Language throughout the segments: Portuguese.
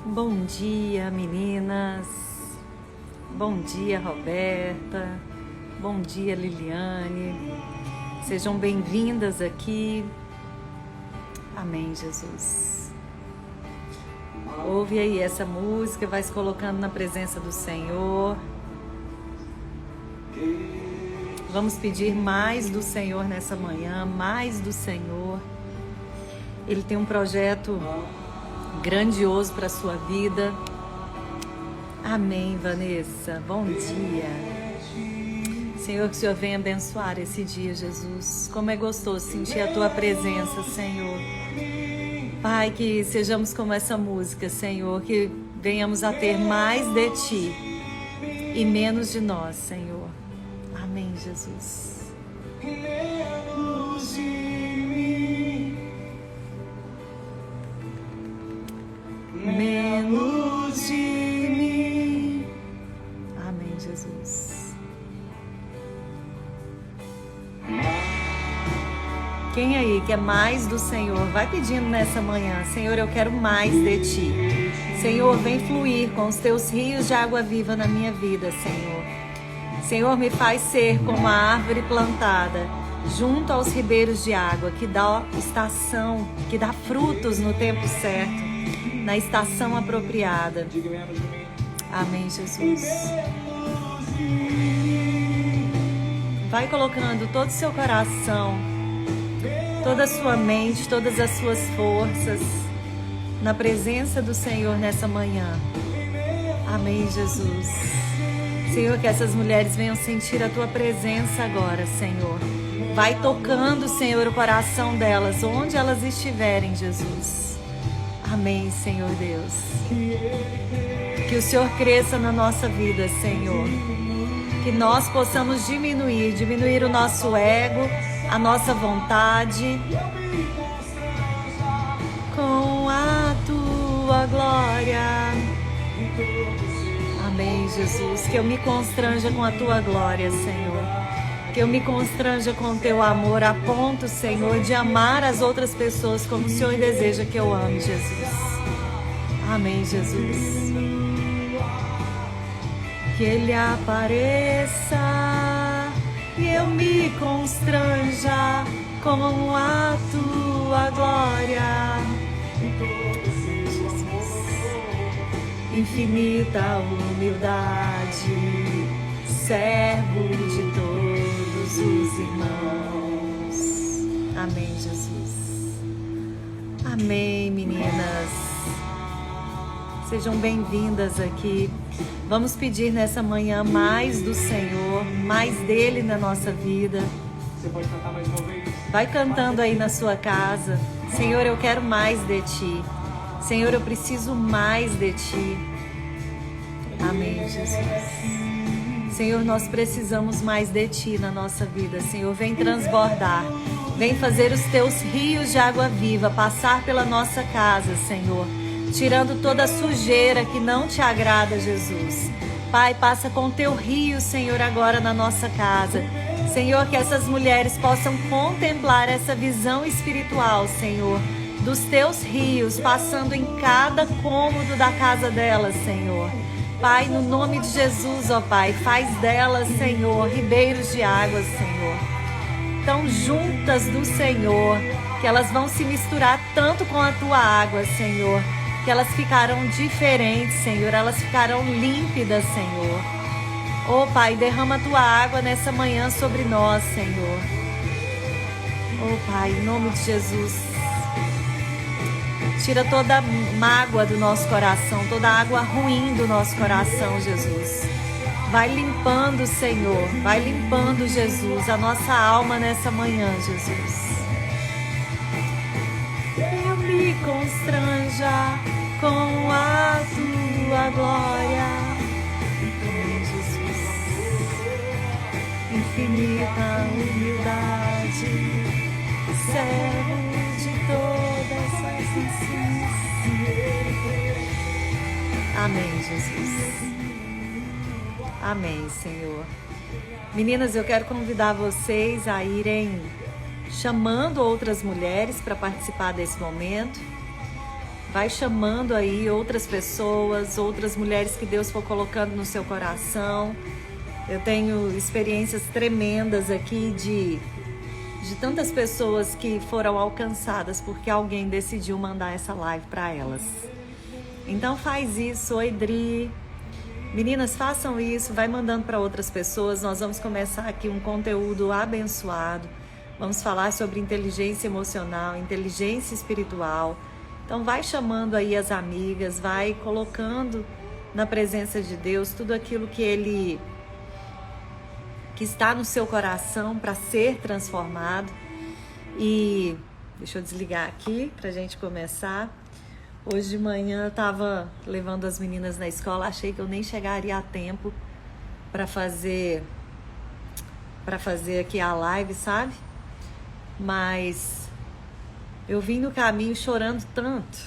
Bom dia, meninas. Bom dia, Roberta. Bom dia, Liliane. Sejam bem-vindas aqui. Amém, Jesus. Ouve aí essa música, vai se colocando na presença do Senhor. Vamos pedir mais do Senhor nessa manhã, mais do Senhor. Ele tem um projeto grandioso para a sua vida. Amém, Vanessa. Bom dia. Senhor, que o Senhor venha abençoar esse dia, Jesus. Como é gostoso sentir a Tua presença, Senhor. Pai, que sejamos como essa música, Senhor, que venhamos a ter mais de Ti e menos de nós, Senhor. Amém, Jesus. Menos de mim. Amém, Jesus. Quem aí quer mais do Senhor, vai pedindo nessa manhã: Senhor, eu quero mais de Ti. Senhor, vem fluir com os Teus rios de água viva na minha vida, Senhor. Senhor, me faz ser como a árvore plantada junto aos ribeiros de água, que dá estação, que dá frutos no tempo certo, na estação apropriada. Amém, Jesus. Vai colocando todo o seu coração, toda a sua mente, todas as suas forças na presença do Senhor nessa manhã. Amém, Jesus. Senhor, que essas mulheres venham sentir a Tua presença agora, Senhor. Vai tocando, Senhor, o coração delas, onde elas estiverem, Jesus. Amém, Senhor Deus. Que o Senhor cresça na nossa vida, Senhor. Que nós possamos diminuir o nosso ego, a nossa vontade, com a Tua glória. Amém, Jesus. Que eu me constranja com a Tua glória, Senhor. Que eu me constranja com o Teu amor, a ponto, Senhor, de amar as outras pessoas como o Senhor deseja que eu ame, Jesus. Amém, Jesus. Que Ele apareça e eu me constranja com a Tua glória. Infinita humildade, servo de todos os irmãos. Amém, Jesus. Amém, meninas. Sejam bem-vindas aqui. Vamos pedir nessa manhã mais do Senhor, mais dele na nossa vida. Você pode cantar mais uma vez? Vai cantando aí na sua casa. Senhor, eu quero mais de Ti. Senhor, eu preciso mais de Ti. Amém, Jesus. Senhor, nós precisamos mais de Ti na nossa vida. Senhor, vem transbordar. Vem fazer os Teus rios de água viva passar pela nossa casa, Senhor. Tirando toda a sujeira que não Te agrada, Jesus. Pai, passa com o Teu rio, Senhor, agora na nossa casa. Senhor, que essas mulheres possam contemplar essa visão espiritual, Senhor, dos Teus rios, passando em cada cômodo da casa delas, Senhor. Pai, no nome de Jesus, ó Pai, faz delas, Senhor, ribeiros de águas, Senhor. Tão juntas do Senhor, que elas vão se misturar tanto com a Tua água, Senhor, que elas ficarão diferentes, Senhor, elas ficarão límpidas, Senhor. Ó Pai, derrama a Tua água nessa manhã sobre nós, Senhor. Ó Pai, em nome de Jesus. Tira toda mágoa do nosso coração, toda água ruim do nosso coração, Jesus. Vai limpando, Senhor, vai limpando, Jesus, a nossa alma nessa manhã, Jesus. Eu me constranja com a Tua glória. Amém, Jesus. Infinita humildade, servo de todas as nações. Amém, Jesus. Amém, Senhor. Meninas, eu quero convidar vocês a irem chamando outras mulheres para participar desse momento. vai chamando aí outras pessoas, outras mulheres que Deus for colocando no seu coração. Eu tenho experiências tremendas aqui de tantas pessoas que foram alcançadas porque alguém decidiu mandar essa live para elas. Então faz isso, oi Dri. Meninas, façam isso, vai mandando para outras pessoas. Nós vamos começar aqui um conteúdo abençoado. Vamos falar sobre inteligência emocional, inteligência espiritual. Então vai chamando aí as amigas, vai colocando na presença de Deus tudo aquilo que está no seu coração para ser transformado. E deixa eu desligar aqui para a gente começar. Hoje de manhã eu estava levando as meninas na escola, achei que eu nem chegaria a tempo para fazer aqui a live, sabe? Mas eu vim no caminho chorando tanto,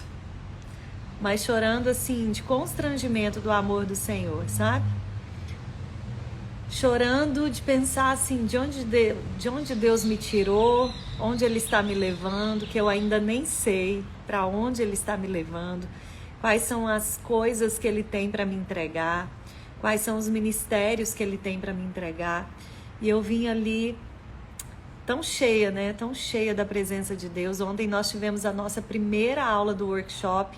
mas chorando assim de constrangimento do amor do Senhor, sabe? Chorando de pensar assim, de onde Deus me tirou, onde Ele está me levando, que eu ainda nem sei para onde Ele está me levando, quais são as coisas que Ele tem para me entregar, quais são os ministérios que Ele tem para me entregar. E eu vim ali tão cheia, né? Tão cheia da presença de Deus. Ontem nós tivemos a nossa primeira aula do workshop.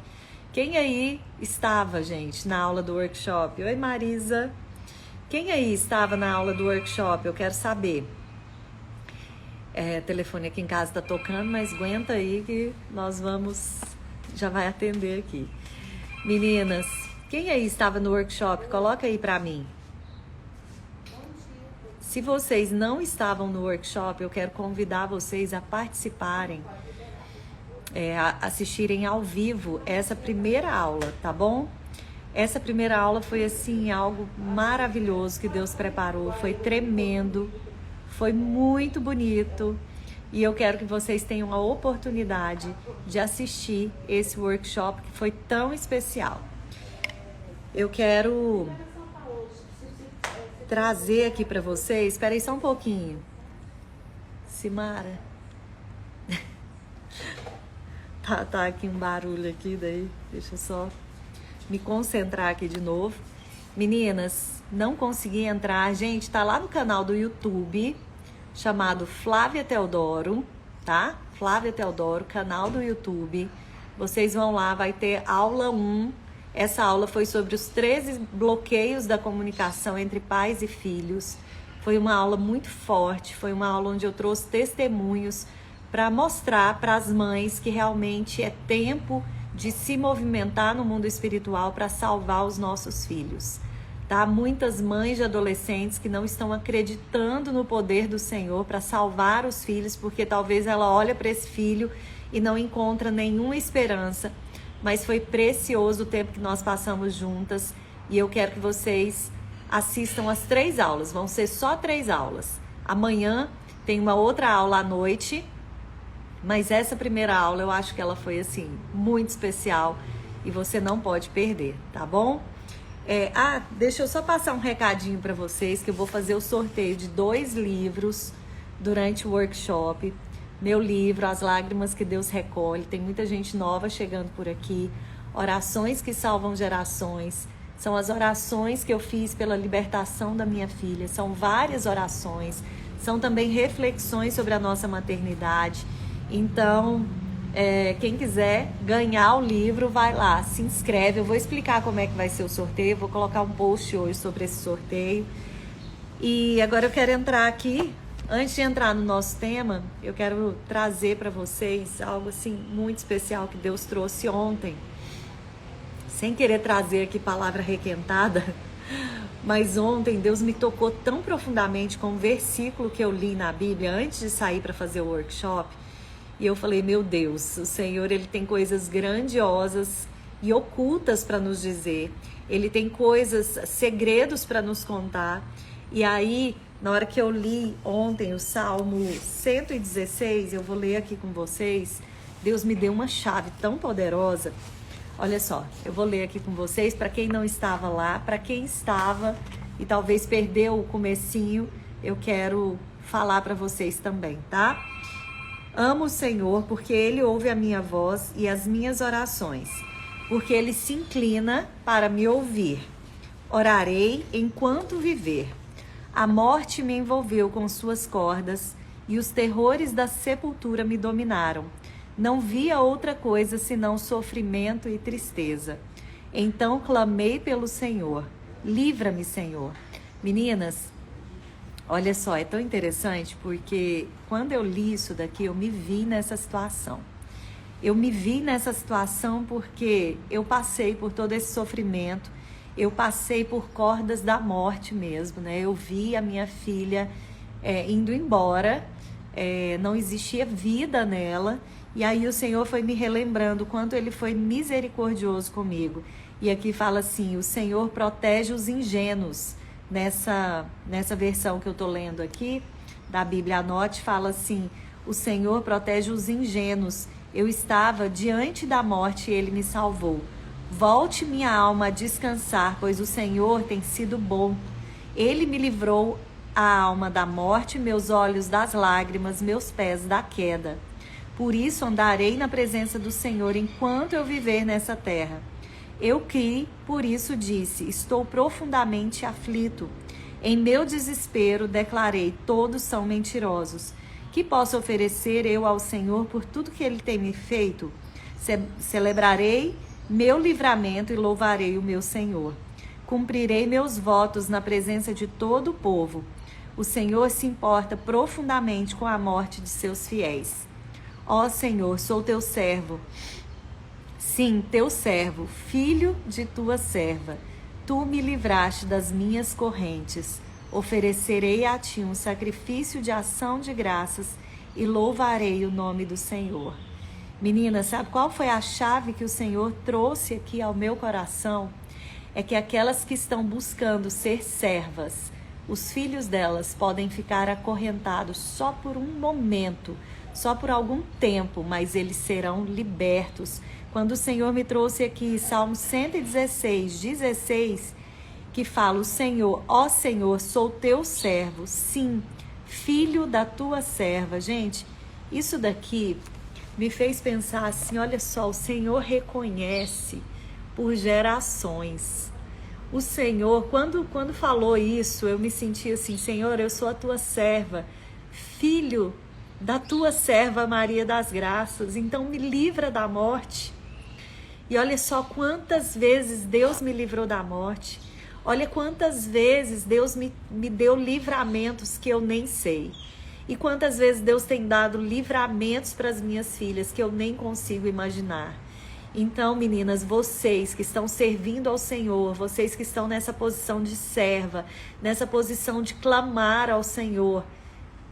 Quem aí estava, gente, na aula do workshop? Oi, Marisa. Quem aí estava na aula do workshop? Eu quero saber. O telefone aqui em casa está tocando, mas aguenta aí que nós já vai atender aqui. Meninas, quem aí estava no workshop? Coloca aí para mim. Se vocês não estavam no workshop, eu quero convidar vocês a participarem, a assistirem ao vivo essa primeira aula, tá bom? Essa primeira aula foi assim, algo maravilhoso que Deus preparou, foi tremendo, foi muito bonito e eu quero que vocês tenham a oportunidade de assistir esse workshop que foi tão especial. Eu quero trazer aqui para vocês, espera aí só um pouquinho, Simara, tá aqui um barulho aqui, daí deixa eu só me concentrar aqui de novo. Meninas, não consegui entrar. Gente, tá lá no canal do YouTube, chamado Flávia Teodoro, tá? Flávia Teodoro, canal do YouTube. Vocês vão lá, vai ter aula 1. Essa aula foi sobre os 13 bloqueios da comunicação entre pais e filhos. Foi uma aula muito forte, foi uma aula onde eu trouxe testemunhos para mostrar para as mães que realmente é tempo de se movimentar no mundo espiritual para salvar os nossos filhos, tá? Muitas mães de adolescentes que não estão acreditando no poder do Senhor para salvar os filhos, porque talvez ela olha para esse filho e não encontra nenhuma esperança, mas foi precioso o tempo que nós passamos juntas e eu quero que vocês assistam as 3 aulas, vão ser só 3 aulas. Amanhã tem uma outra aula à noite, mas essa primeira aula eu acho que ela foi assim, muito especial e você não pode perder, tá bom? Deixa eu só passar um recadinho para vocês que eu vou fazer o sorteio de 2 livros durante o workshop. Meu livro, As Lágrimas que Deus Recolhe, tem muita gente nova chegando por aqui. Orações que Salvam Gerações, são as orações que eu fiz pela libertação da minha filha, são várias orações, são também reflexões sobre a nossa maternidade. Então, quem quiser ganhar o livro, vai lá, se inscreve. Eu vou explicar como é que vai ser o sorteio, vou colocar um post hoje sobre esse sorteio. E agora eu quero entrar aqui, antes de entrar no nosso tema, eu quero trazer para vocês algo assim muito especial que Deus trouxe ontem. Sem querer trazer aqui palavra requentada, mas ontem Deus me tocou tão profundamente com um versículo que eu li na Bíblia antes de sair para fazer o workshop. E eu falei, meu Deus, o Senhor, Ele tem coisas grandiosas e ocultas para nos dizer. Ele tem coisas, segredos para nos contar. E aí, na hora que eu li ontem o Salmo 116, eu vou ler aqui com vocês, Deus me deu uma chave tão poderosa. Olha só, eu vou ler aqui com vocês, para quem não estava lá, para quem estava e talvez perdeu o comecinho, eu quero falar para vocês também, tá? Amo o Senhor porque Ele ouve a minha voz e as minhas orações, porque Ele se inclina para me ouvir. Orarei enquanto viver. A morte me envolveu com suas cordas e os terrores da sepultura me dominaram. Não via outra coisa senão sofrimento e tristeza. Então clamei pelo Senhor. Livra-me, Senhor. Meninas, olha só, é tão interessante porque quando eu li isso daqui, eu me vi nessa situação. Eu me vi nessa situação porque eu passei por todo esse sofrimento, eu passei por cordas da morte mesmo, né? Eu vi a minha filha indo embora, não existia vida nela, e aí o Senhor foi me relembrando o quanto Ele foi misericordioso comigo. E aqui fala assim, o Senhor protege os ingênuos. Nessa versão que eu estou lendo aqui, da Bíblia Anote, fala assim, o Senhor protege os ingênuos. Eu estava diante da morte e Ele me salvou. Volte minha alma a descansar, pois o Senhor tem sido bom. Ele me livrou a alma da morte, meus olhos das lágrimas, meus pés da queda. Por isso andarei na presença do Senhor enquanto eu viver nessa terra. Eu criei, por isso disse, estou profundamente aflito. Em meu desespero declarei, todos são mentirosos. Que posso oferecer eu ao Senhor por tudo que Ele tem me feito? Celebrarei meu livramento e louvarei o meu Senhor. Cumprirei meus votos na presença de todo o povo. O Senhor se importa profundamente com a morte de seus fiéis. Ó Senhor, sou teu servo. Sim, teu servo, filho de tua serva. Tu me livraste das minhas correntes. Oferecerei a ti um sacrifício de ação de graças e louvarei o nome do Senhor. Menina, sabe qual foi a chave que o Senhor trouxe aqui ao meu coração? É que aquelas que estão buscando ser servas, os filhos delas podem ficar acorrentados só por um momento, só por algum tempo, mas eles serão libertos. Quando o Senhor me trouxe aqui, Salmo 116, 16, que fala, o Senhor, ó Senhor, sou teu servo, sim, filho da tua serva. Gente, isso daqui me fez pensar assim, olha só, o Senhor reconhece por gerações. O Senhor, quando falou isso, eu me senti assim, Senhor, eu sou a tua serva, filho da tua serva Maria das Graças, então me livra da morte. E olha só quantas vezes Deus me livrou da morte. Olha quantas vezes Deus me deu livramentos que eu nem sei. E quantas vezes Deus tem dado livramentos para as minhas filhas que eu nem consigo imaginar. Então, meninas, vocês que estão servindo ao Senhor, vocês que estão nessa posição de serva, nessa posição de clamar ao Senhor,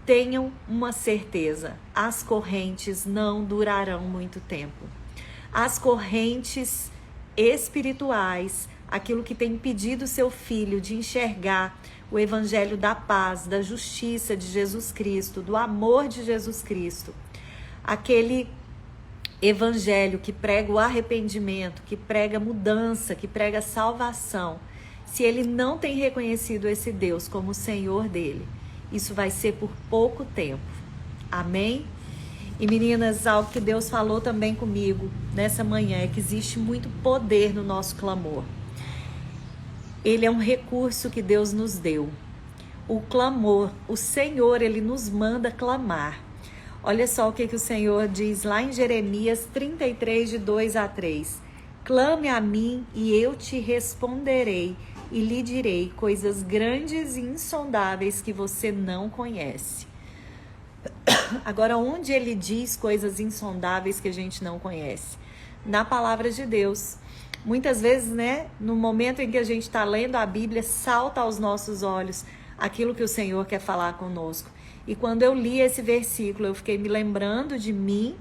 tenham uma certeza, as correntes não durarão muito tempo. As correntes espirituais, aquilo que tem impedido seu filho de enxergar o evangelho da paz, da justiça de Jesus Cristo, do amor de Jesus Cristo, aquele evangelho que prega o arrependimento, que prega mudança, que prega salvação, se ele não tem reconhecido esse Deus como o Senhor dele, isso vai ser por pouco tempo. Amém? E meninas, algo que Deus falou também comigo nessa manhã é que existe muito poder no nosso clamor. Ele é um recurso que Deus nos deu. O clamor, o Senhor, Ele nos manda clamar. Olha só o que o Senhor diz lá em Jeremias 33, de 2 a 3. Clame a mim e eu te responderei e lhe direi coisas grandes e insondáveis que você não conhece. Agora, onde ele diz coisas insondáveis que a gente não conhece? Na palavra de Deus. Muitas vezes, né, no momento em que a gente está lendo a Bíblia, salta aos nossos olhos aquilo que o Senhor quer falar conosco. E quando eu li esse versículo, eu fiquei me lembrando de mim,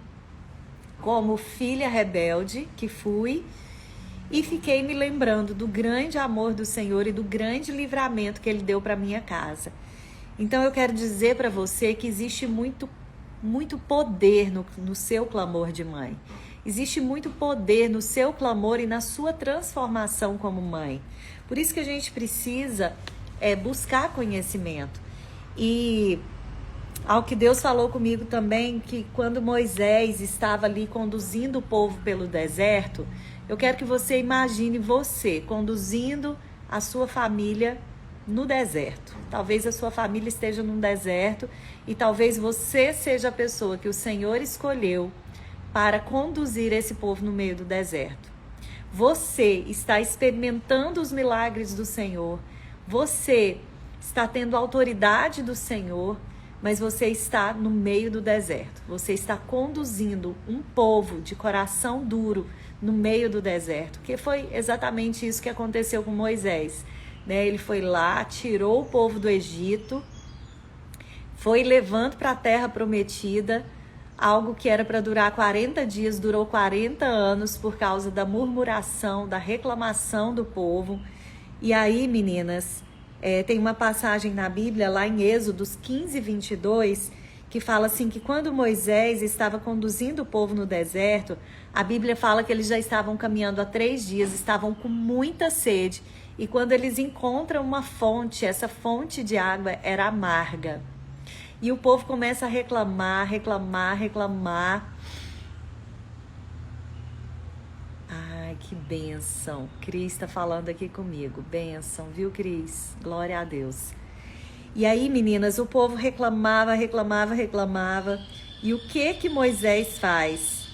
como filha rebelde que fui, e fiquei me lembrando do grande amor do Senhor e do grande livramento que Ele deu para minha casa. Então eu quero dizer para você que existe muito poder no seu clamor de mãe. Existe muito poder no seu clamor e na sua transformação como mãe. Por isso que a gente precisa buscar conhecimento. E Ao que Deus falou comigo também, que quando Moisés estava ali conduzindo o povo pelo deserto, eu quero que você imagine você conduzindo a sua família no deserto. Talvez a sua família esteja num deserto e talvez você seja a pessoa que o Senhor escolheu para conduzir esse povo no meio do deserto. Você está experimentando os milagres do Senhor, você está tendo autoridade do Senhor, mas você está no meio do deserto. Você está conduzindo um povo de coração duro no meio do deserto, que foi exatamente isso que aconteceu com Moisés. Ele foi lá, tirou o povo do Egito, foi levando para a terra prometida, algo que era para durar 40 dias, durou 40 anos por causa da murmuração, da reclamação do povo. E aí, meninas, tem uma passagem na Bíblia, lá em Êxodos 15, 22, que fala assim, que quando Moisés estava conduzindo o povo no deserto, a Bíblia fala que eles já estavam caminhando há 3 dias, estavam com muita sede, e quando eles encontram uma fonte, essa fonte de água era amarga. E o povo começa a reclamar. Ai, que bênção. Cris está falando aqui comigo. Bênção, viu, Cris? Glória a Deus. E aí, meninas, o povo reclamava. E o que Moisés faz?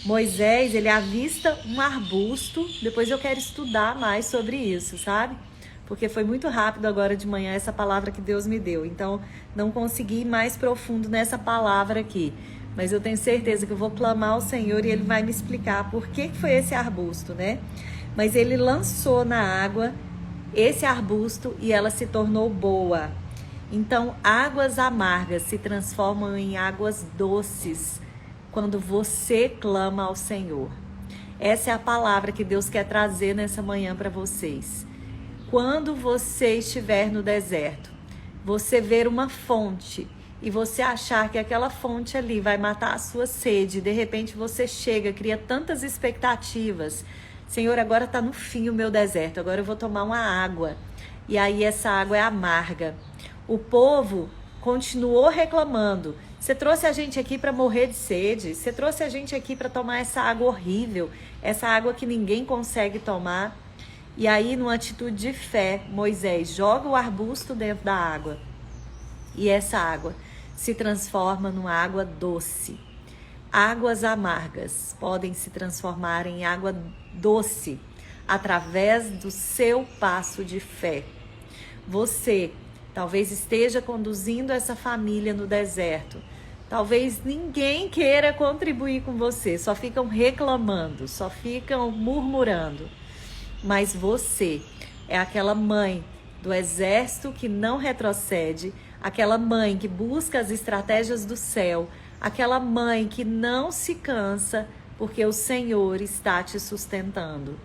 Moisés, ele avista um arbusto. Depois eu quero estudar mais sobre isso, sabe? Porque foi muito rápido agora de manhã essa palavra que Deus me deu. Então, não consegui ir mais profundo nessa palavra aqui. Mas eu tenho certeza que eu vou clamar ao Senhor e Ele vai me explicar por que foi esse arbusto, né? Mas Ele lançou na água esse arbusto e ela se tornou boa. Então, águas amargas se transformam em águas doces quando você clama ao Senhor. Essa é a palavra que Deus quer trazer nessa manhã para vocês. Quando você estiver no deserto, você ver uma fonte e você achar que aquela fonte ali vai matar a sua sede, de repente você chega, cria tantas expectativas. Senhor, agora está no fim o meu deserto, agora eu vou tomar uma água. E aí essa água é amarga. O povo continuou reclamando. Você trouxe a gente aqui para morrer de sede, você trouxe a gente aqui para tomar essa água horrível, essa água que ninguém consegue tomar. E aí, numa atitude de fé, Moisés joga o arbusto dentro da água. E essa água se transforma numa água doce. Águas amargas podem se transformar em água doce através do seu passo de fé. Você talvez esteja conduzindo essa família no deserto. Talvez ninguém queira contribuir com você, só ficam reclamando, só ficam murmurando. Mas você é aquela mãe do exército que não retrocede, aquela mãe que busca as estratégias do céu, aquela mãe que não se cansa porque o Senhor está te sustentando.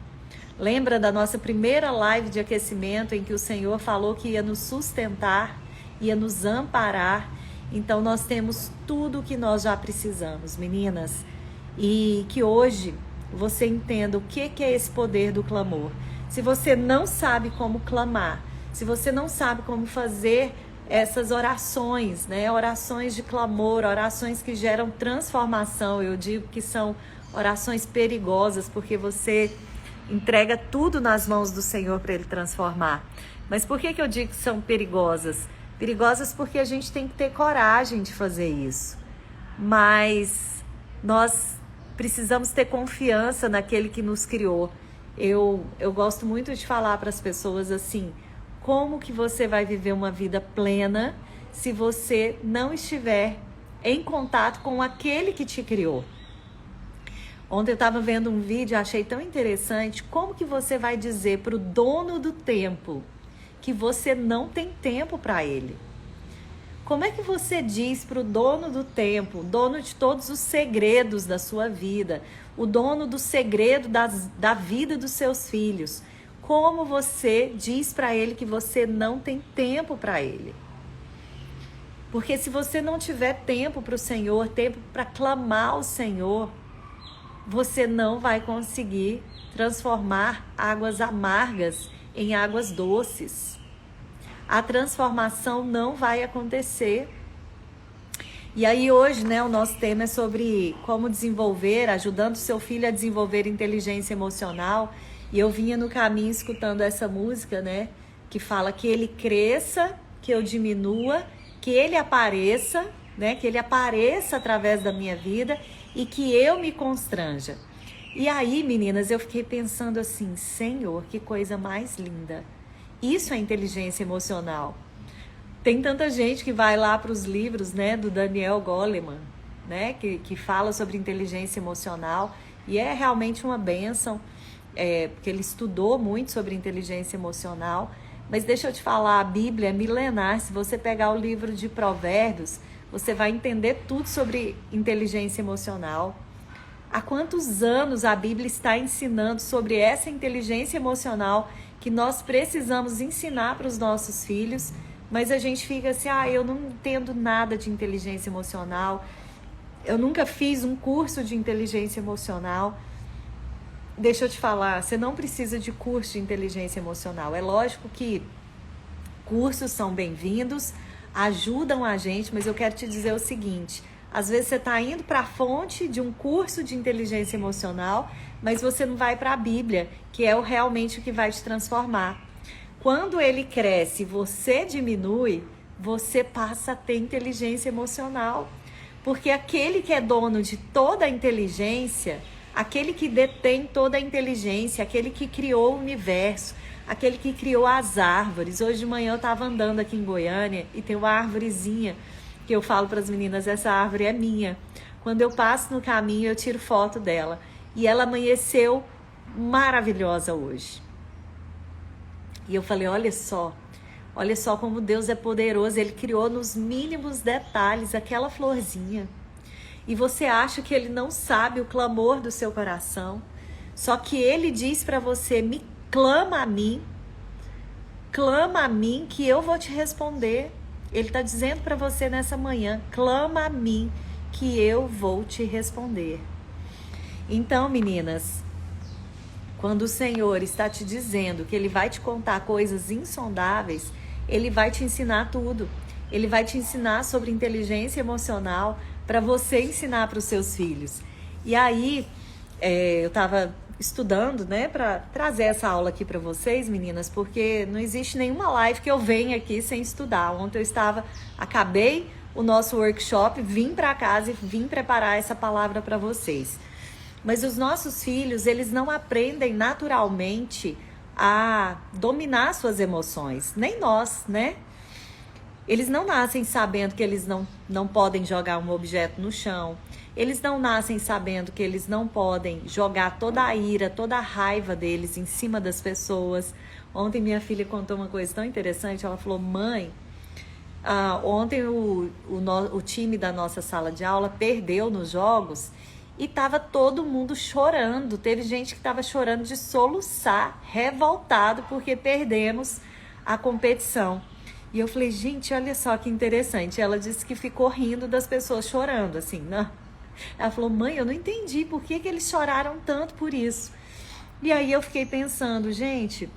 Lembra da nossa primeira live de aquecimento em que o Senhor falou que ia nos sustentar, ia nos amparar? Então nós temos tudo o que nós já precisamos, meninas. E que hoje você entenda o que é esse poder do clamor. Se você não sabe como clamar, se você não sabe como fazer essas orações, né? Orações de clamor, orações que geram transformação. Eu digo que são orações perigosas, porque você entrega tudo nas mãos do Senhor para Ele transformar. Mas por que eu digo que são perigosas? Perigosas porque a gente tem que ter coragem de fazer isso. Mas nós precisamos ter confiança naquele que nos criou. Eu gosto muito de falar para as pessoas assim, como que você vai viver uma vida plena se você não estiver em contato com aquele que te criou? Ontem eu estava vendo um vídeo, achei tão interessante, como que você vai dizer para o dono do tempo que você não tem tempo para ele? Como é que você diz para o dono do tempo, dono de todos os segredos da sua vida, o dono do segredo da vida dos seus filhos, como você diz para ele que você não tem tempo para ele? Porque se você não tiver tempo para o Senhor, tempo para clamar ao Senhor, você não vai conseguir transformar águas amargas em águas doces. A transformação não vai acontecer. E aí hoje, né, o nosso tema é sobre como desenvolver, ajudando o seu filho a desenvolver inteligência emocional. E eu vinha no caminho escutando essa música, né, que fala que ele cresça, que eu diminua, que ele apareça, né, que ele apareça através da minha vida e que eu me constranja. E aí, meninas, eu fiquei pensando assim, Senhor, que coisa mais linda. Isso é inteligência emocional. Tem tanta gente que vai lá para os livros, né, do Daniel Goleman, né, que fala sobre inteligência emocional, e é realmente uma bênção, porque ele estudou muito sobre inteligência emocional. Mas deixa eu te falar, a Bíblia é milenar. Se você pegar o livro de Provérbios, você vai entender tudo sobre inteligência emocional. Há quantos anos a Bíblia está ensinando sobre essa inteligência emocional que nós precisamos ensinar para os nossos filhos, mas a gente fica assim, eu não entendo nada de inteligência emocional, eu nunca fiz um curso de inteligência emocional. Deixa eu te falar, você não precisa de curso de inteligência emocional. É lógico que cursos são bem-vindos, ajudam a gente, mas eu quero te dizer o seguinte, às vezes você está indo para a fonte de um curso de inteligência emocional, mas você não vai para a Bíblia, que é realmente o que vai te transformar. Quando ele cresce e você diminui, você passa a ter inteligência emocional. Porque aquele que é dono de toda a inteligência, aquele que detém toda a inteligência, aquele que criou o universo, aquele que criou as árvores. Hoje de manhã eu estava andando aqui em Goiânia e tem uma árvorezinha que eu falo para as meninas, essa árvore é minha. Quando eu passo no caminho, eu tiro foto dela. E ela amanheceu maravilhosa hoje. E eu falei, olha só como Deus é poderoso. Ele criou nos mínimos detalhes aquela florzinha. E você acha que ele não sabe o clamor do seu coração. Só que ele diz para você, clama a mim que eu vou te responder. Ele está dizendo para você nessa manhã, clama a mim que eu vou te responder. Então, meninas, quando o Senhor está te dizendo que Ele vai te contar coisas insondáveis, Ele vai te ensinar tudo. Ele vai te ensinar sobre inteligência emocional para você ensinar para os seus filhos. E aí, eu estava estudando, né, para trazer essa aula aqui para vocês, meninas, porque não existe nenhuma live que eu venha aqui sem estudar. Ontem acabei o nosso workshop, vim para casa e vim preparar essa palavra para vocês. Mas os nossos filhos, eles não aprendem naturalmente a dominar suas emoções. Nem nós, né? Eles não nascem sabendo que eles não podem jogar um objeto no chão. Eles não nascem sabendo que eles não podem jogar toda a ira, toda a raiva deles em cima das pessoas. Ontem minha filha contou uma coisa tão interessante. Ela falou, mãe, ontem o time da nossa sala de aula perdeu nos jogos. E estava todo mundo chorando. Teve gente que estava chorando de soluçar, revoltado, porque perdemos a competição. E eu falei, gente, olha só que interessante. Ela disse que ficou rindo das pessoas chorando, assim, né? Ela falou, mãe, eu não entendi por que eles choraram tanto por isso. E aí eu fiquei pensando, gente,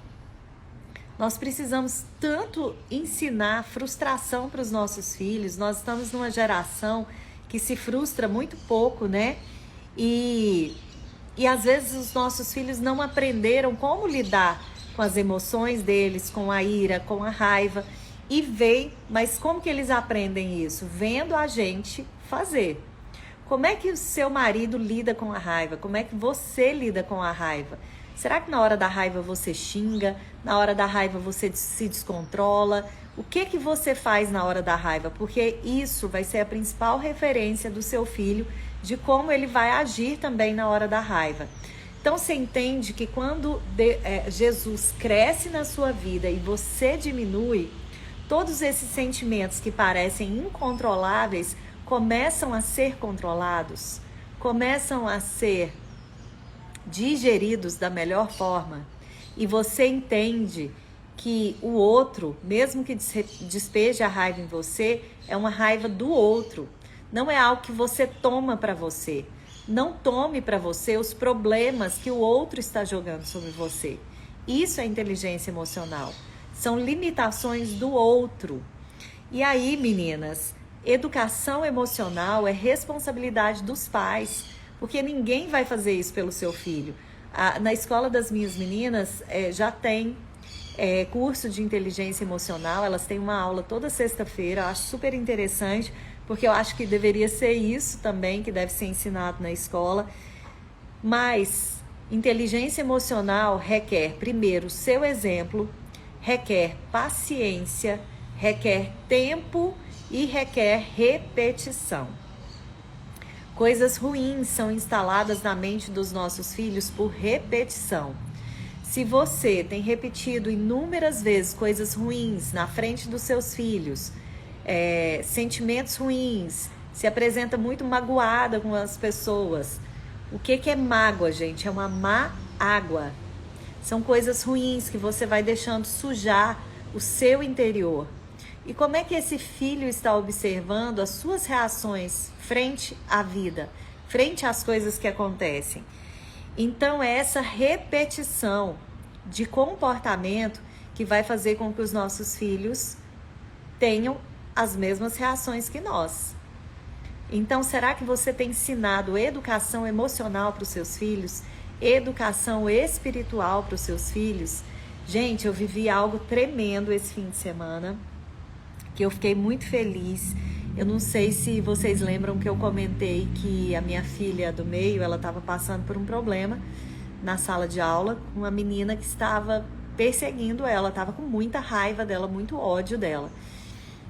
nós precisamos tanto ensinar frustração para os nossos filhos. Nós estamos numa geração que se frustra muito pouco, né? E às vezes os nossos filhos não aprenderam como lidar com as emoções deles, com a ira, com a raiva. Mas como que eles aprendem isso? Vendo a gente fazer. Como é que o seu marido lida com a raiva? Como é que você lida com a raiva? Será que na hora da raiva você xinga? Na hora da raiva você se descontrola? O que você faz na hora da raiva? Porque isso vai ser a principal referência do seu filho de como ele vai agir também na hora da raiva. Então você entende que quando Jesus cresce na sua vida e você diminui, todos esses sentimentos que parecem incontroláveis começam a ser controlados, começam a ser digeridos da melhor forma. E você entende que o outro, mesmo que despeje a raiva em você, é uma raiva do outro. Não é algo que você toma para você. Não tome para você os problemas que o outro está jogando sobre você. Isso é inteligência emocional. São limitações do outro. E aí, meninas, Educação emocional é responsabilidade dos pais, porque ninguém vai fazer isso pelo seu filho. Na escola das minhas meninas já tem curso de inteligência emocional, elas têm uma aula toda sexta-feira, eu acho super interessante, porque eu acho que deveria ser isso também, que deve ser ensinado na escola. Mas inteligência emocional requer, primeiro, o seu exemplo, requer paciência, requer tempo e requer repetição. Coisas ruins são instaladas na mente dos nossos filhos por repetição. Se você tem repetido inúmeras vezes coisas ruins na frente dos seus filhos, sentimentos ruins, se apresenta muito magoada com as pessoas. O que é mágoa, gente? É uma má água. São coisas ruins que você vai deixando sujar o seu interior. E como é que esse filho está observando as suas reações frente à vida, frente às coisas que acontecem? Então, é essa repetição de comportamento que vai fazer com que os nossos filhos tenham as mesmas reações que nós. Então, será que você tem ensinado educação emocional para os seus filhos? Educação espiritual para os seus filhos? Gente, eu vivi algo tremendo esse fim de semana, que eu fiquei muito feliz. Eu não sei se vocês lembram que eu comentei que a minha filha do meio, ela estava passando por um problema na sala de aula, com uma menina que estava perseguindo ela, estava com muita raiva dela, muito ódio dela.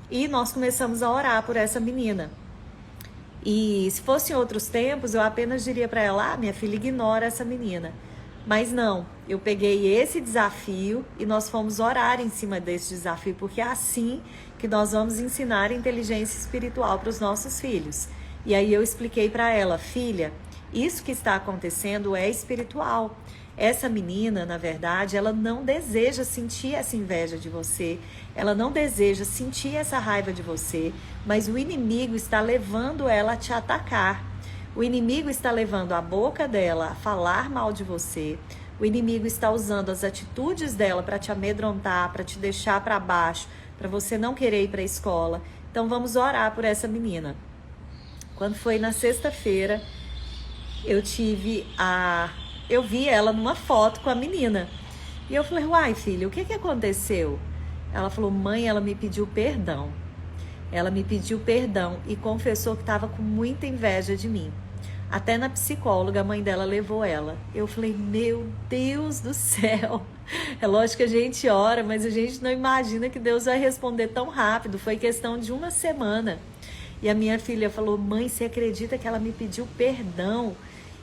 E nós começamos a orar por essa menina. E se fosse em outros tempos, eu apenas diria para ela, minha filha, ignora essa menina. Mas não, eu peguei esse desafio e nós fomos orar em cima desse desafio, porque é assim que nós vamos ensinar inteligência espiritual para os nossos filhos. E aí eu expliquei para ela, filha, isso que está acontecendo é espiritual. Essa menina, na verdade, ela não deseja sentir essa inveja de você, ela não deseja sentir essa raiva de você, mas o inimigo está levando ela a te atacar. O inimigo está levando a boca dela a falar mal de você. O inimigo está usando as atitudes dela para te amedrontar, para te deixar para baixo, para você não querer ir para a escola. Então vamos orar por essa menina. Quando foi na sexta-feira, eu vi ela numa foto com a menina. E eu falei, uai, filha, o que aconteceu? Ela falou, mãe, ela me pediu perdão. Ela me pediu perdão e confessou que estava com muita inveja de mim. Até na psicóloga, a mãe dela levou ela. Eu falei, meu Deus do céu. É lógico que a gente ora, mas a gente não imagina que Deus vai responder tão rápido. Foi questão de uma semana. E a minha filha falou, mãe, você acredita que ela me pediu perdão?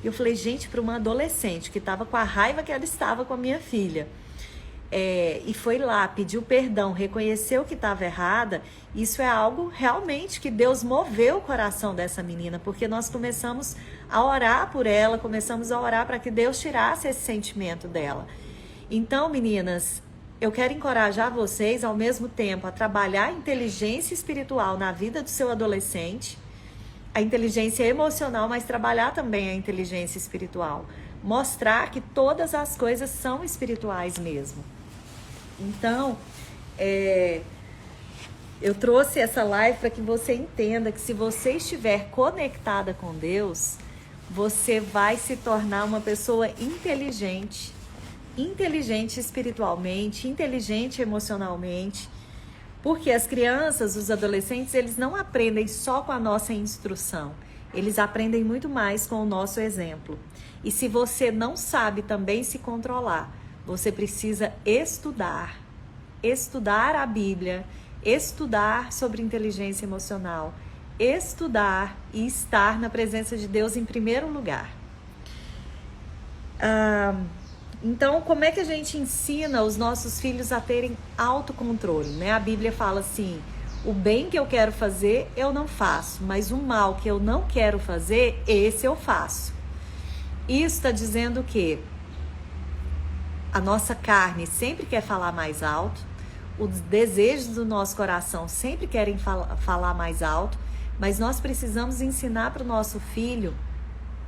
E eu falei, gente, para uma adolescente que estava com a raiva que ela estava com a minha filha, e foi lá, pediu perdão, reconheceu que estava errada, isso é algo realmente que Deus moveu o coração dessa menina, porque nós começamos a orar por ela, começamos a orar para que Deus tirasse esse sentimento dela. Então, meninas, eu quero encorajar vocês ao mesmo tempo a trabalhar a inteligência espiritual na vida do seu adolescente, a inteligência emocional, mas trabalhar também a inteligência espiritual. Mostrar que todas as coisas são espirituais mesmo. Então, eu trouxe essa live para que você entenda que se você estiver conectada com Deus, você vai se tornar uma pessoa inteligente. Inteligente espiritualmente, inteligente emocionalmente. Porque as crianças, os adolescentes, eles não aprendem só com a nossa instrução. Eles aprendem muito mais com o nosso exemplo. E se você não sabe também se controlar, você precisa estudar a Bíblia, estudar sobre inteligência emocional, estudar e estar na presença de Deus em primeiro lugar. Então, como é que a gente ensina os nossos filhos a terem autocontrole, né? A Bíblia fala assim, o bem que eu quero fazer, eu não faço, mas o mal que eu não quero fazer, esse eu faço. Isso está dizendo que a nossa carne sempre quer falar mais alto, os desejos do nosso coração sempre querem falar mais alto, mas nós precisamos ensinar para o nosso filho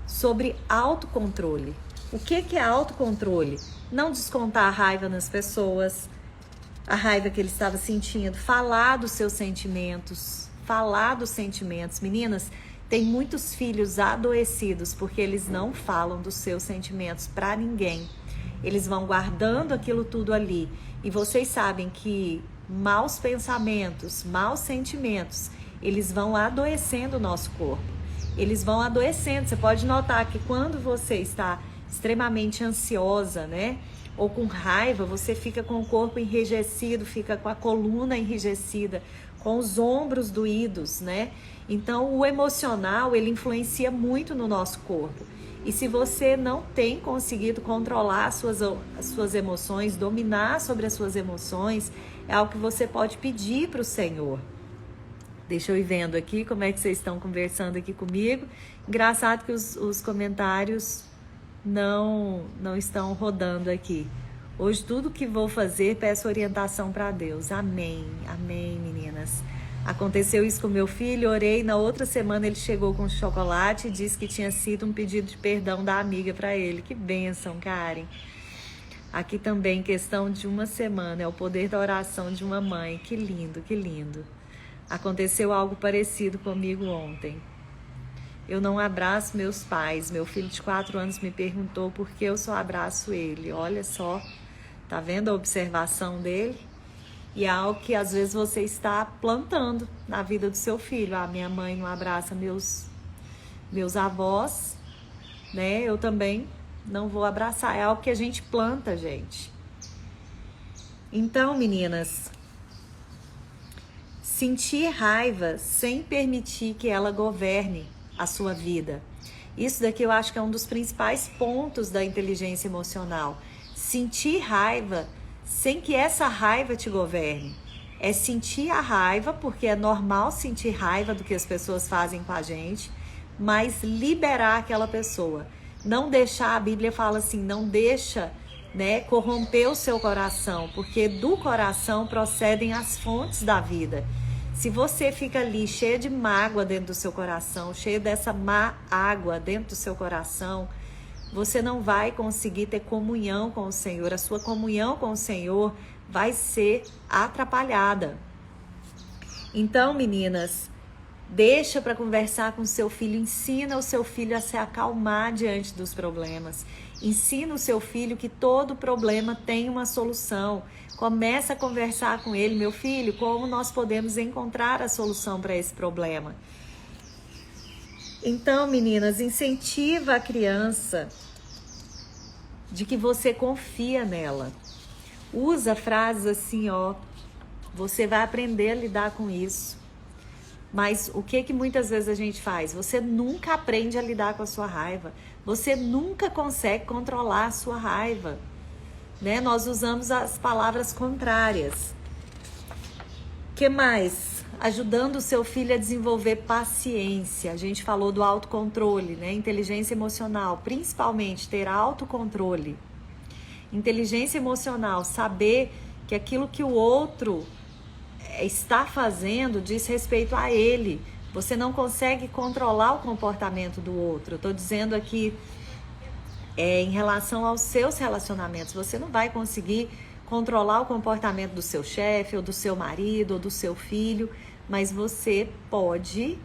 sobre autocontrole. O que é autocontrole? Não descontar a raiva nas pessoas, a raiva que ele estava sentindo, falar dos seus sentimentos, falar dos sentimentos. Meninas, tem muitos filhos adoecidos porque eles não falam dos seus sentimentos para ninguém. Eles vão guardando aquilo tudo ali. E vocês sabem que maus pensamentos, maus sentimentos, eles vão adoecendo o nosso corpo. Eles vão adoecendo. Você pode notar que quando você está extremamente ansiosa, né? Ou com raiva, você fica com o corpo enrijecido, fica com a coluna enrijecida, com os ombros doídos, né? Então, o emocional, ele influencia muito no nosso corpo. E se você não tem conseguido controlar as suas emoções, dominar sobre as suas emoções, é algo que você pode pedir para o Senhor. Deixa eu ir vendo aqui como é que vocês estão conversando aqui comigo. Engraçado que os comentários não estão rodando aqui. Hoje tudo que vou fazer, peço orientação para Deus. Amém, amém, meninas. Aconteceu isso com meu filho, orei, na outra semana ele chegou com chocolate e disse que tinha sido um pedido de perdão da amiga para ele. Que bênção, Karen. Aqui também, questão de uma semana, é o poder da oração de uma mãe. Que lindo, que lindo. Aconteceu algo parecido comigo ontem. Eu não abraço meus pais. Meu filho de 4 anos me perguntou por que eu só abraço ele. Olha só, tá vendo a observação dele? E é algo que às vezes você está plantando na vida do seu filho. Ah, minha mãe não abraça meus avós, né? Eu também não vou abraçar. É algo que a gente planta, gente. Então, meninas, sentir raiva sem permitir que ela governe a sua vida. Isso daqui eu acho que é um dos principais pontos da inteligência emocional. Sentir raiva sem que essa raiva te governe. É sentir a raiva, porque é normal sentir raiva do que as pessoas fazem com a gente, mas liberar aquela pessoa. Não deixar, a Bíblia fala assim, não deixa, né, corromper o seu coração, porque do coração procedem as fontes da vida. Se você fica ali cheia de mágoa dentro do seu coração, cheia dessa má água dentro do seu coração, você não vai conseguir ter comunhão com o Senhor. A sua comunhão com o Senhor vai ser atrapalhada. Então, meninas, deixa para conversar com o seu filho. Ensina o seu filho a se acalmar diante dos problemas. Ensina o seu filho que todo problema tem uma solução. Começa a conversar com ele. Meu filho, como nós podemos encontrar a solução para esse problema? Então, meninas, incentiva a criança de que você confia nela. Usa frases assim, ó, você vai aprender a lidar com isso. Mas o que muitas vezes a gente faz? Você nunca aprende a lidar com a sua raiva. Você nunca consegue controlar a sua raiva, né? Nós usamos as palavras contrárias. Que mais? Ajudando o seu filho a desenvolver paciência. A gente falou do autocontrole, né? Inteligência emocional, principalmente ter autocontrole. Inteligência emocional, saber que aquilo que o outro está fazendo diz respeito a ele. Você não consegue controlar o comportamento do outro. Eu estou dizendo aqui em relação aos seus relacionamentos. Você não vai conseguir controlar o comportamento do seu chefe, ou do seu marido, ou do seu filho, mas você pode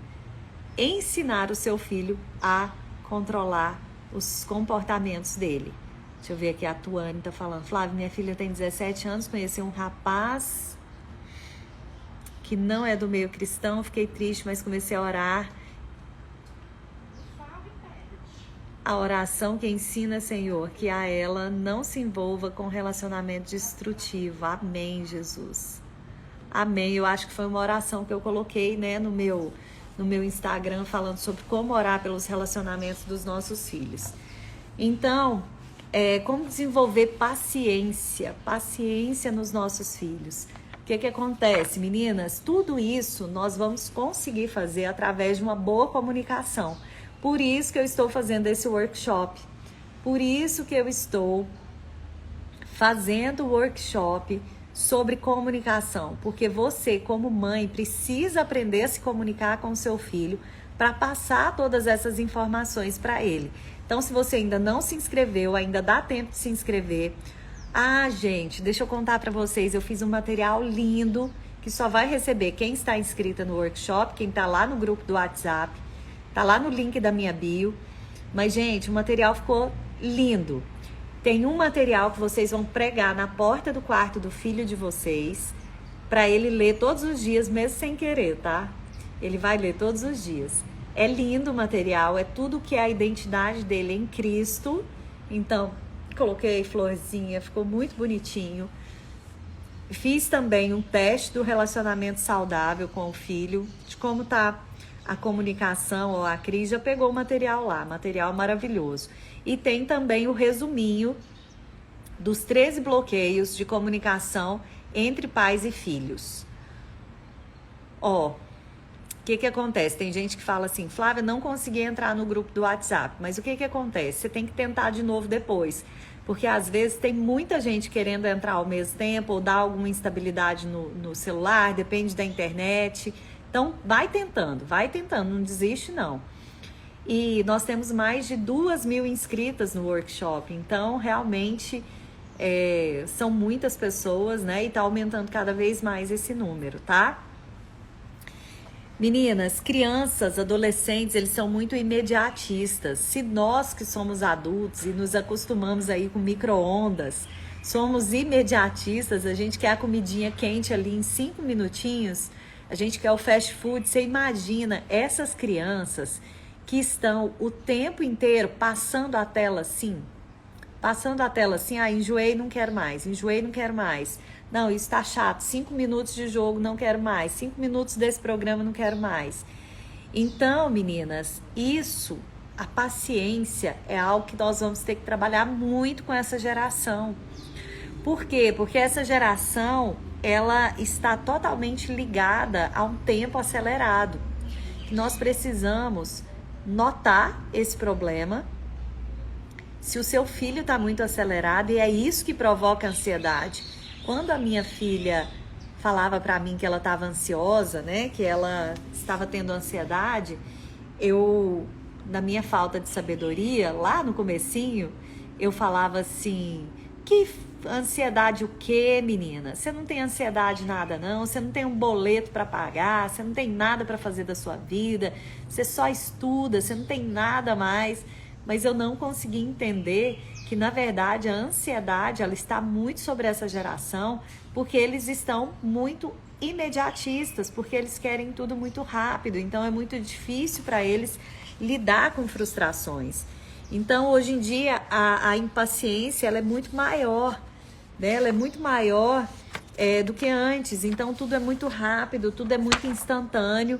ensinar o seu filho a controlar os comportamentos dele. Deixa eu ver aqui, a Tuane tá falando. Flávia, minha filha tem 17 anos, conheci um rapaz que não é do meio cristão, fiquei triste, mas comecei a orar. A oração que ensina, Senhor, que a ela não se envolva com relacionamento destrutivo. Amém, Jesus. Amém. Eu acho que foi uma oração que eu coloquei, né, no meu Instagram, falando sobre como orar pelos relacionamentos dos nossos filhos. Então, como desenvolver paciência nos nossos filhos. O que acontece, meninas? Tudo isso nós vamos conseguir fazer através de uma boa comunicação. Por isso que eu estou fazendo esse workshop. Por isso que eu estou fazendo o workshop sobre comunicação. Porque você, como mãe, precisa aprender a se comunicar com o seu filho para passar todas essas informações para ele. Então, se você ainda não se inscreveu, ainda dá tempo de se inscrever. Ah, gente, deixa eu contar para vocês. Eu fiz um material lindo que só vai receber quem está inscrita no workshop, quem está lá no grupo do WhatsApp, tá lá no link da minha bio. Mas, gente, o material ficou lindo. Tem um material que vocês vão pregar na porta do quarto do filho de vocês, para ele ler todos os dias, mesmo sem querer, tá? Ele vai ler todos os dias. É lindo o material, é tudo que é a identidade dele em Cristo. Então, coloquei florzinha, ficou muito bonitinho. Fiz também um teste do relacionamento saudável com o filho, de como tá a comunicação. Ou a Cris já pegou o material lá, material maravilhoso. E tem também o resuminho dos 13 bloqueios de comunicação entre pais e filhos. O que acontece? Tem gente que fala assim, Flávia, não consegui entrar no grupo do WhatsApp. Mas o que acontece? Você tem que tentar de novo depois. Porque às vezes tem muita gente querendo entrar ao mesmo tempo ou dar alguma instabilidade no celular, depende da internet. Então, vai tentando, não desiste não. E nós temos mais de 2.000 inscritas no workshop. Então, realmente, são muitas pessoas, né? E tá aumentando cada vez mais esse número, tá? Meninas, crianças, adolescentes, eles são muito imediatistas. Se nós que somos adultos e nos acostumamos aí com micro-ondas, somos imediatistas, a gente quer a comidinha quente ali em 5 minutinhos, a gente quer o fast food. Você imagina essas crianças que estão o tempo inteiro passando a tela assim, enjoei, não quero mais, não, isso tá chato, 5 minutos de jogo, não quero mais, 5 minutos desse programa, não quero mais. Então, meninas, a paciência é algo que nós vamos ter que trabalhar muito com essa geração. Por quê? Porque essa geração, ela está totalmente ligada a um tempo acelerado. Nós precisamos notar esse problema. Se o seu filho está muito acelerado, e é isso que provoca ansiedade. Quando a minha filha falava para mim que ela estava ansiosa, né, que ela estava tendo ansiedade, eu, na minha falta de sabedoria, lá no comecinho, eu falava assim, que ansiedade o quê, menina? Você não tem ansiedade nada não, você não tem um boleto para pagar, você não tem nada para fazer da sua vida, você só estuda, você não tem nada mais. Mas eu não consegui entender que, na verdade, a ansiedade ela está muito sobre essa geração, porque eles estão muito imediatistas, porque eles querem tudo muito rápido. Então, é muito difícil para eles lidar com frustrações. Então, hoje em dia, a impaciência ela é muito maior, né? Ela é muito maior do que antes. Então, tudo é muito rápido, tudo é muito instantâneo.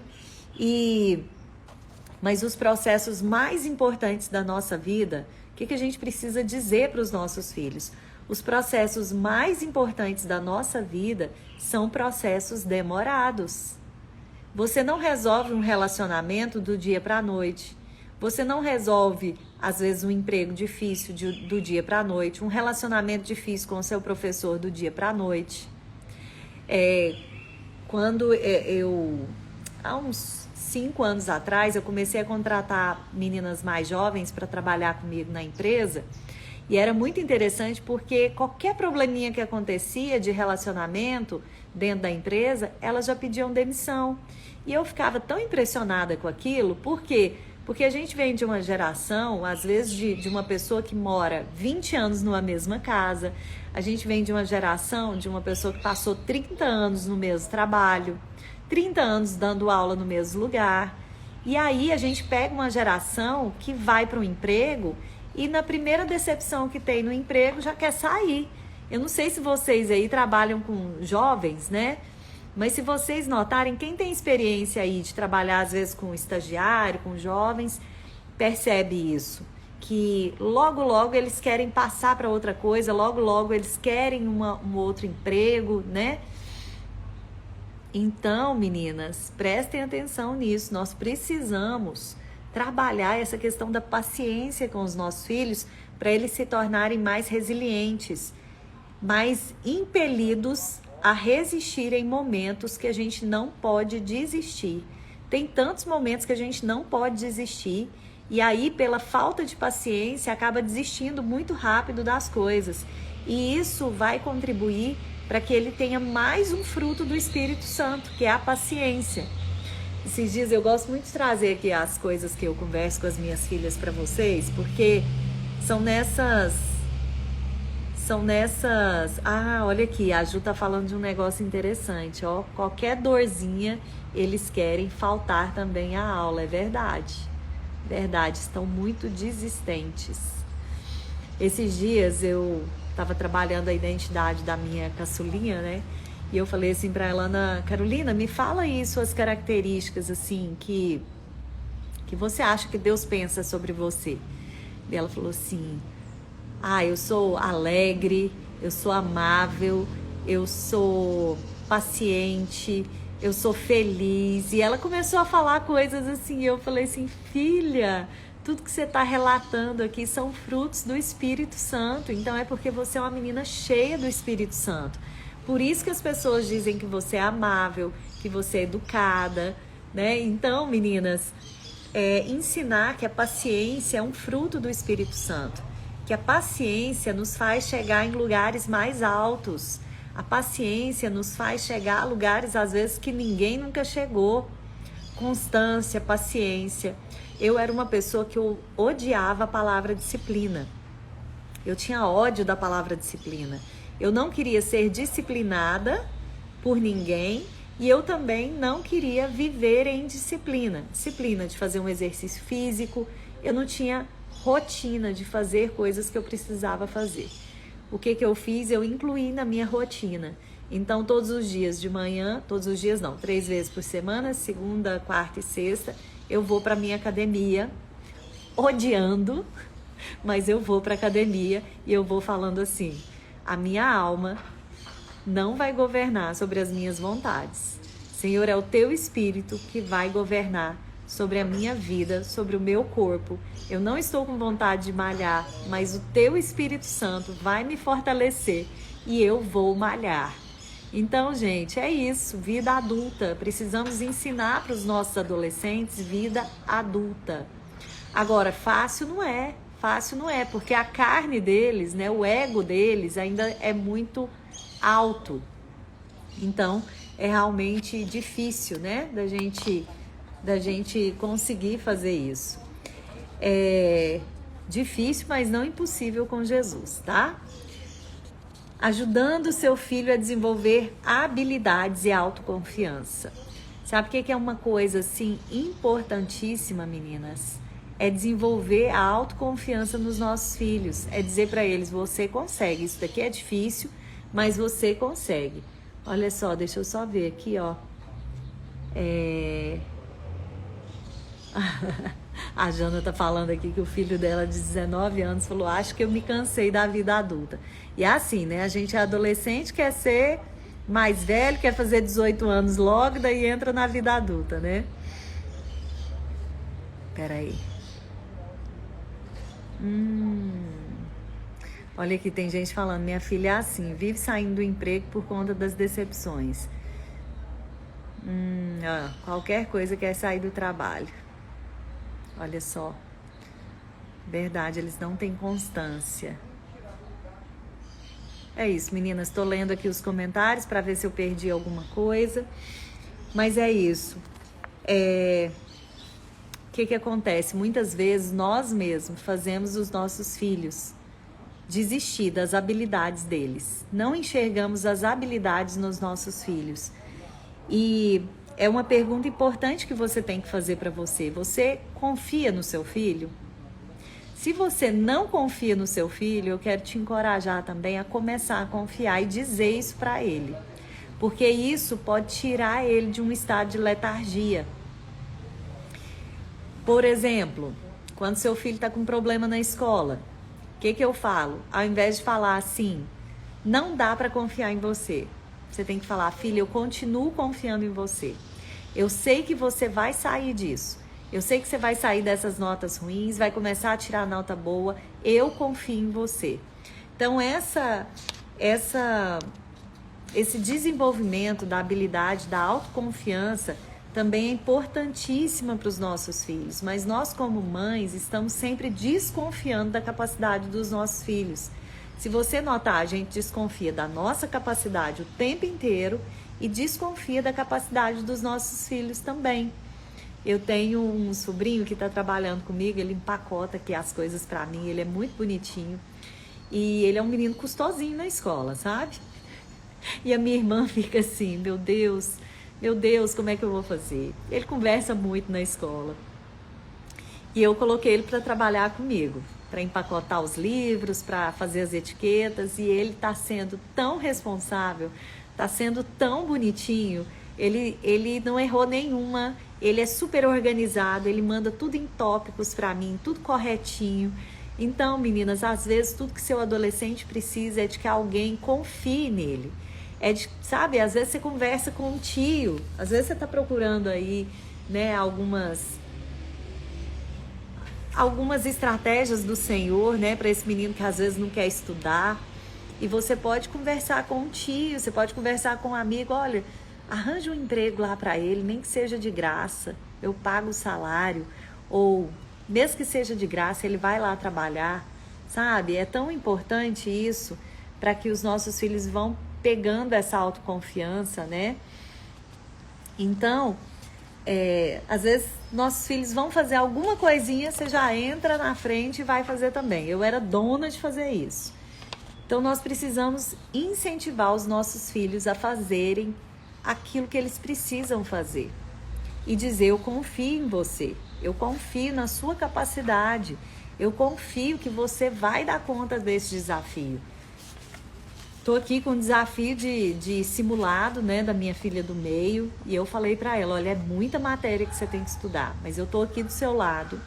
Mas os processos mais importantes da nossa vida, o que a gente precisa dizer para os nossos filhos? Os processos mais importantes da nossa vida são processos demorados. Você não resolve um relacionamento do dia para a noite. Você não resolve, às vezes, um emprego difícil do dia para a noite, um relacionamento difícil com o seu professor do dia para a noite. Quando há uns 5 anos atrás, eu comecei a contratar meninas mais jovens para trabalhar comigo na empresa. E era muito interessante porque qualquer probleminha que acontecia de relacionamento dentro da empresa, elas já pediam demissão. E eu ficava tão impressionada com aquilo. Por quê? Porque a gente vem de uma geração, às vezes de uma pessoa que mora 20 anos numa mesma casa. A gente vem de uma geração de uma pessoa que passou 30 anos no mesmo trabalho, 30 anos dando aula no mesmo lugar. E aí a gente pega uma geração que vai para um emprego e na primeira decepção que tem no emprego já quer sair. Eu não sei se vocês aí trabalham com jovens, né? Mas se vocês notarem, quem tem experiência aí de trabalhar às vezes com estagiário, com jovens, percebe isso. Que logo eles querem passar para outra coisa, logo eles querem um outro emprego, né? Então, meninas, prestem atenção nisso. Nós precisamos trabalhar essa questão da paciência com os nossos filhos para eles se tornarem mais resilientes, mais impelidos a resistir em momentos que a gente não pode desistir. Tem tantos momentos que a gente não pode desistir e aí, pela falta de paciência, acaba desistindo muito rápido das coisas. E isso vai contribuir para que ele tenha mais um fruto do Espírito Santo, que é a paciência. Esses dias eu gosto muito de trazer aqui as coisas que eu converso com as minhas filhas para vocês, porque são nessas... Ah, olha aqui, a Ju tá falando de um negócio interessante, ó. Qualquer dorzinha, eles querem faltar também à aula, é verdade. Verdade, estão muito desistentes. Esses dias eu tava trabalhando a identidade da minha caçulinha, né? E eu falei assim pra ela, Ana Carolina, me fala aí suas características, assim, que você acha que Deus pensa sobre você. E ela falou assim... eu sou alegre, eu sou amável, eu sou paciente, eu sou feliz. E ela começou a falar coisas assim, e eu falei assim, filha, tudo que você está relatando aqui são frutos do Espírito Santo. Então é porque você é uma menina cheia do Espírito Santo. Por isso que as pessoas dizem que você é amável, que você é educada, né? Então, meninas, ensinar que a paciência é um fruto do Espírito Santo. Que a paciência nos faz chegar em lugares mais altos. A paciência nos faz chegar a lugares, às vezes, que ninguém nunca chegou. Constância, paciência. Eu era uma pessoa que eu odiava a palavra disciplina. Eu tinha ódio da palavra disciplina. Eu não queria ser disciplinada por ninguém e eu também não queria viver em disciplina. Disciplina de fazer um exercício físico. Eu não tinha rotina de fazer coisas que eu precisava fazer. O que eu fiz? Eu incluí na minha rotina. Então, todos os dias de manhã, todos os dias não, 3 vezes por semana, segunda, quarta e sexta, eu vou para minha academia, odiando, mas eu vou para academia e eu vou falando assim, a minha alma não vai governar sobre as minhas vontades. Senhor, é o teu Espírito que vai governar sobre a minha vida, sobre o meu corpo. Eu não estou com vontade de malhar, mas o teu Espírito Santo vai me fortalecer e eu vou malhar. Então, gente, é isso, vida adulta. Precisamos ensinar para os nossos adolescentes vida adulta. Agora, fácil não é, porque a carne deles, né, o ego deles ainda é muito alto. Então, é realmente difícil, né, da gente conseguir fazer isso. É difícil, mas não impossível com Jesus, tá? Ajudando o seu filho a desenvolver habilidades e autoconfiança. Sabe o que é uma coisa assim importantíssima, meninas? É desenvolver a autoconfiança nos nossos filhos. É dizer para eles, você consegue. Isso daqui é difícil, mas você consegue. Olha só, deixa eu só ver aqui, ó. A Jana tá falando aqui que o filho dela de 19 anos falou, acho que eu me cansei da vida adulta. E é assim, né? A gente é adolescente, quer ser mais velho, quer fazer 18 anos logo, daí entra na vida adulta, né? Peraí. Olha aqui, tem gente falando, minha filha é assim, vive saindo do emprego por conta das decepções. Qualquer coisa quer sair do trabalho. Olha só. Verdade, eles não têm constância. É isso, meninas. Estou lendo aqui os comentários para ver se eu perdi alguma coisa. Mas é isso. O que acontece? Muitas vezes nós mesmos fazemos os nossos filhos desistir das habilidades deles. Não enxergamos as habilidades nos nossos filhos. E é uma pergunta importante que você tem que fazer para você. Você confia no seu filho? Se você não confia no seu filho, eu quero te encorajar também a começar a confiar e dizer isso para ele. Porque isso pode tirar ele de um estado de letargia. Por exemplo, quando seu filho está com problema na escola, o que eu falo? Ao invés de falar assim, não dá para confiar em você. Você tem que falar, filha, eu continuo confiando em você. Eu sei que você vai sair disso. Eu sei que você vai sair dessas notas ruins, vai começar a tirar nota boa. Eu confio em você. Então, esse desenvolvimento da habilidade, da autoconfiança, também é importantíssima para os nossos filhos. Mas nós, como mães, estamos sempre desconfiando da capacidade dos nossos filhos. Se você notar, a gente desconfia da nossa capacidade o tempo inteiro e desconfia da capacidade dos nossos filhos também. Eu tenho um sobrinho que está trabalhando comigo, ele empacota aqui as coisas para mim, ele é muito bonitinho. E ele é um menino custosinho na escola, sabe? E a minha irmã fica assim, meu Deus, como é que eu vou fazer? Ele conversa muito na escola. E eu coloquei ele para trabalhar comigo, para empacotar os livros, para fazer as etiquetas. E ele está sendo tão responsável, está sendo tão bonitinho. Ele não errou nenhuma, ele é super organizado, ele manda tudo em tópicos para mim, tudo corretinho. Então, meninas, às vezes tudo que seu adolescente precisa é de que alguém confie nele. É de, sabe, às vezes você conversa com um tio, às vezes você está procurando aí, né, algumas estratégias do Senhor, né, para esse menino que às vezes não quer estudar. E você pode conversar com um tio, você pode conversar com um amigo, olha, arranja um emprego lá para ele, nem que seja de graça, eu pago o salário, ou mesmo que seja de graça, ele vai lá trabalhar, sabe? É tão importante isso para que os nossos filhos vão pegando essa autoconfiança, né? Então, às vezes nossos filhos vão fazer alguma coisinha, você já entra na frente e vai fazer também. Eu era dona de fazer isso. Então, nós precisamos incentivar os nossos filhos a fazerem aquilo que eles precisam fazer. E dizer, eu confio em você, eu confio na sua capacidade, eu confio que você vai dar conta desse desafio. Estou aqui com um desafio de simulado, né, da minha filha do meio, e eu falei para ela, olha, é muita matéria que você tem que estudar, mas eu estou aqui do seu lado,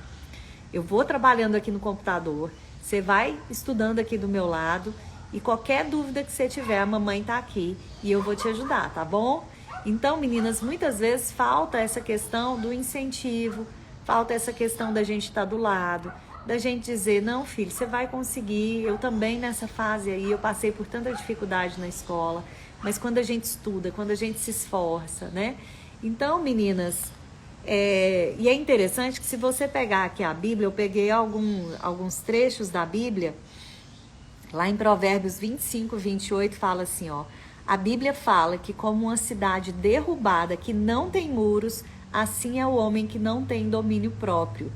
eu vou trabalhando aqui no computador, você vai estudando aqui do meu lado, e qualquer dúvida que você tiver, a mamãe está aqui, e eu vou te ajudar, tá bom? Então, meninas, muitas vezes falta essa questão do incentivo, falta essa questão da gente estar do lado, da gente dizer, não, filho, você vai conseguir. Eu também nessa fase aí, eu passei por tanta dificuldade na escola, mas quando a gente estuda, quando a gente se esforça, né? Então, meninas, e é interessante que se você pegar aqui a Bíblia, eu peguei alguns trechos da Bíblia, lá em Provérbios 25, 28, fala assim, ó, a Bíblia fala que como uma cidade derrubada que não tem muros, assim é o homem que não tem domínio próprio.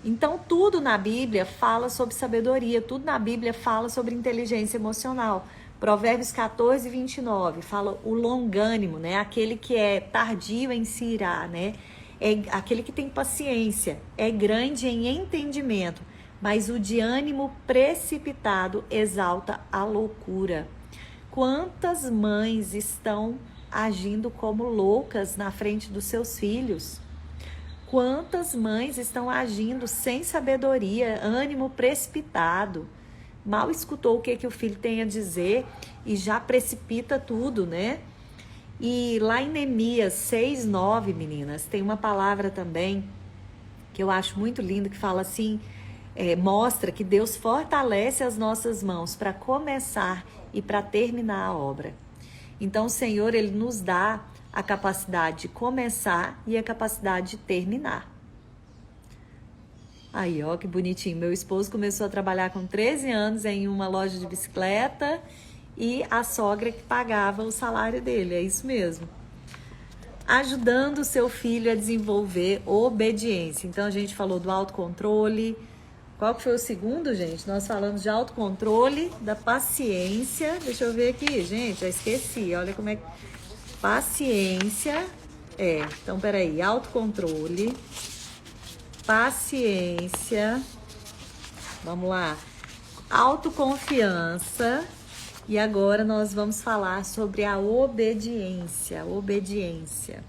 Então, tudo na Bíblia fala sobre sabedoria, tudo na Bíblia fala sobre inteligência emocional. Provérbios 14, 29, fala o longânimo, né? Aquele que é tardio em se irar, né? É aquele que tem paciência, é grande em entendimento, mas o de ânimo precipitado exalta a loucura. Quantas mães estão agindo como loucas na frente dos seus filhos? Quantas mães estão agindo sem sabedoria, ânimo precipitado? Mal escutou o que o filho tem a dizer e já precipita tudo, né? E lá em Neemias 6, 9, meninas, tem uma palavra também que eu acho muito linda, que fala assim, mostra que Deus fortalece as nossas mãos para começar e para terminar a obra. Então o Senhor, Ele nos dá a capacidade de começar e a capacidade de terminar. Aí, ó, que bonitinho. Meu esposo começou a trabalhar com 13 anos em uma loja de bicicleta e a sogra que pagava o salário dele, é isso mesmo. Ajudando o seu filho a desenvolver obediência. Então, a gente falou do autocontrole. Qual que foi o segundo, gente? Nós falamos de autocontrole, da paciência. Deixa eu ver aqui, gente, já esqueci. Olha como é que... Paciência. Então, peraí. Autocontrole. Paciência. Vamos lá. Autoconfiança. E agora nós vamos falar sobre a obediência. Obediência.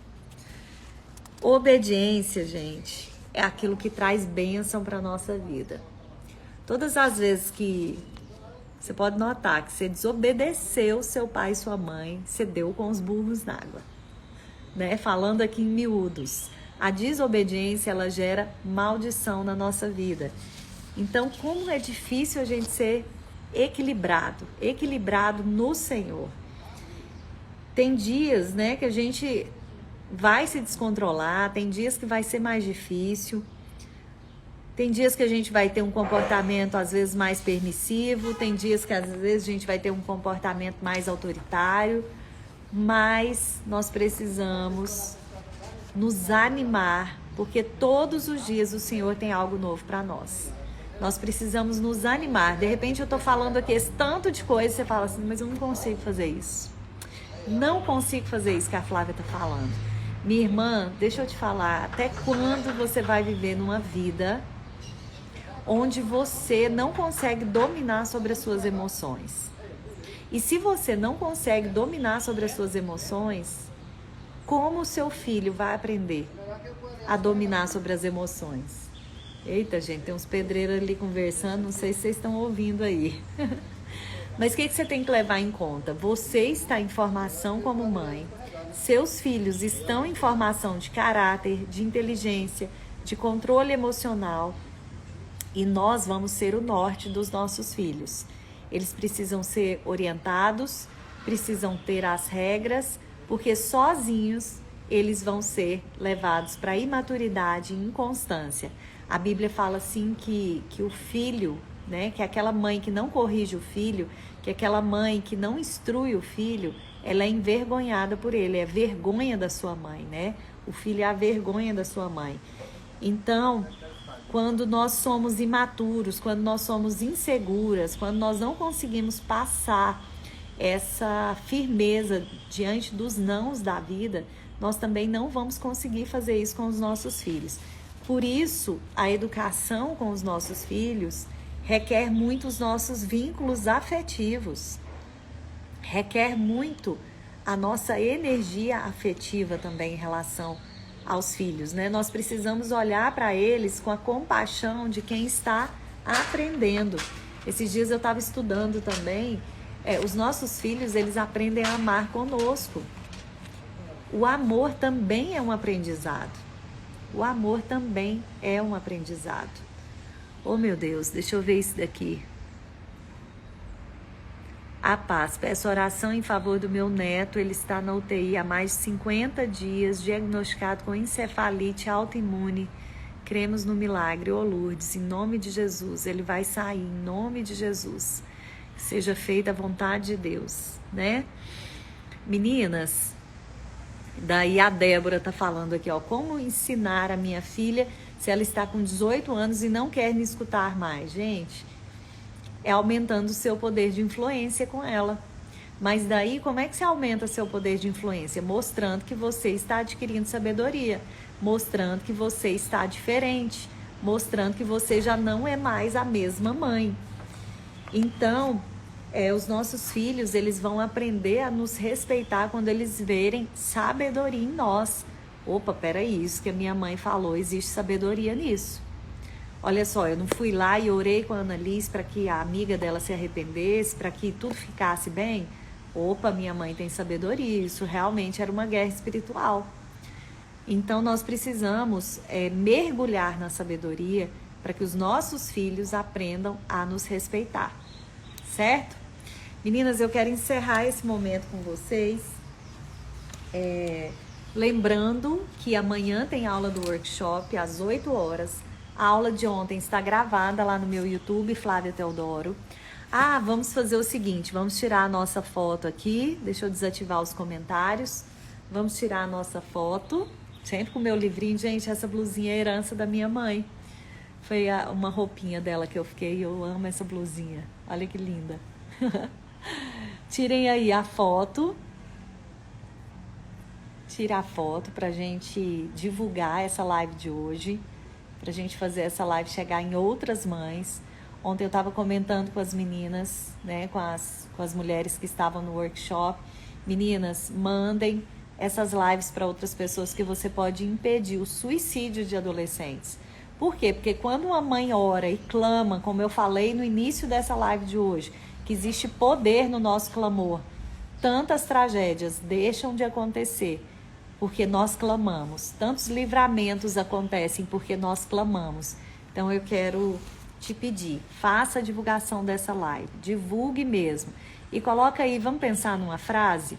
Obediência, gente, é aquilo que traz bênção para a nossa vida. Todas as vezes que você pode notar que você desobedeceu seu pai e sua mãe, você deu com os burros na água. Né? Falando aqui em miúdos, a desobediência, ela gera maldição na nossa vida. Então, como é difícil a gente ser equilibrado no Senhor. Tem dias, né, que a gente vai se descontrolar, tem dias que vai ser mais difícil, Tem dias que a gente vai ter um comportamento às vezes mais permissivo, tem dias que às vezes a gente vai ter um comportamento mais autoritário, mas nós precisamos nos animar, porque todos os dias o Senhor tem algo novo para nós. Nós precisamos nos animar. De repente eu estou falando aqui esse tanto de coisa, você fala assim, mas eu não consigo fazer isso. Não consigo fazer isso que a Flávia está falando. Minha irmã, deixa eu te falar, até quando você vai viver numa vida onde você não consegue dominar sobre as suas emoções? E se você não consegue dominar sobre as suas emoções, como o seu filho vai aprender a dominar sobre as emoções? Eita, gente, tem uns pedreiros ali conversando, não sei se vocês estão ouvindo aí. Mas o que você tem que levar em conta? Você está em formação como mãe, seus filhos estão em formação de caráter, de inteligência, de controle emocional, e nós vamos ser o norte dos nossos filhos. Eles precisam ser orientados, precisam ter as regras, porque sozinhos eles vão ser levados para a imaturidade e inconstância. A Bíblia fala assim que o filho, né, que aquela mãe que não corrige o filho, que aquela mãe que não instrui o filho, ela é envergonhada por ele, é a vergonha da sua mãe, né? O filho é a vergonha da sua mãe. Então, quando nós somos imaturos, quando nós somos inseguras, quando nós não conseguimos passar essa firmeza diante dos nãos da vida, nós também não vamos conseguir fazer isso com os nossos filhos. Por isso, a educação com os nossos filhos requer muito os nossos vínculos afetivos, requer muito a nossa energia afetiva também em relação aos filhos, né? Nós precisamos olhar para eles com a compaixão de quem está aprendendo. Esses dias eu estava estudando também, os nossos filhos, eles aprendem a amar conosco. O amor também é um aprendizado. O amor também é um aprendizado. Oh, meu Deus, deixa eu ver isso daqui. A paz, peço oração em favor do meu neto, ele está na UTI há mais de 50 dias, diagnosticado com encefalite autoimune. Cremos no milagre, ô Lourdes, em nome de Jesus, ele vai sair, em nome de Jesus. Que seja feita a vontade de Deus, né? Meninas, daí a Débora tá falando aqui, ó, como ensinar a minha filha se ela está com 18 anos e não quer me escutar mais? Gente, é aumentando o seu poder de influência com ela. Mas daí, como é que você aumenta seu poder de influência? Mostrando que você está adquirindo sabedoria, mostrando que você está diferente, mostrando que você já não é mais a mesma mãe. Então, os nossos filhos, eles vão aprender a nos respeitar quando eles verem sabedoria em nós. Opa, peraí, isso que a minha mãe falou, existe sabedoria nisso. Olha só, eu não fui lá e orei com a Annalise para que a amiga dela se arrependesse, para que tudo ficasse bem. Opa, minha mãe tem sabedoria, isso realmente era uma guerra espiritual. Então nós precisamos mergulhar na sabedoria para que os nossos filhos aprendam a nos respeitar, certo? Meninas, eu quero encerrar esse momento com vocês, lembrando que amanhã tem aula do workshop às 8 horas. A aula de ontem está gravada lá no meu YouTube, Flávia Teodoro. Ah, vamos fazer o seguinte, vamos tirar a nossa foto aqui. Deixa eu desativar os comentários. Vamos tirar a nossa foto. Sempre com o meu livrinho. Gente, essa blusinha é herança da minha mãe. Foi uma roupinha dela que eu fiquei. Eu amo essa blusinha. Olha que linda. Tirem aí a foto. Tira a foto pra gente divulgar essa live de hoje. Pra gente fazer essa live chegar em outras mães. Ontem eu estava comentando com as meninas, né, com as mulheres que estavam no workshop. Meninas, mandem essas lives para outras pessoas que você pode impedir o suicídio de adolescentes. Por quê? Porque quando uma mãe ora e clama, como eu falei no início dessa live de hoje, que existe poder no nosso clamor, tantas tragédias deixam de acontecer porque nós clamamos. Tantos livramentos acontecem porque nós clamamos. Então eu quero te pedir, faça a divulgação dessa live, divulgue mesmo. E coloca aí, vamos pensar numa frase?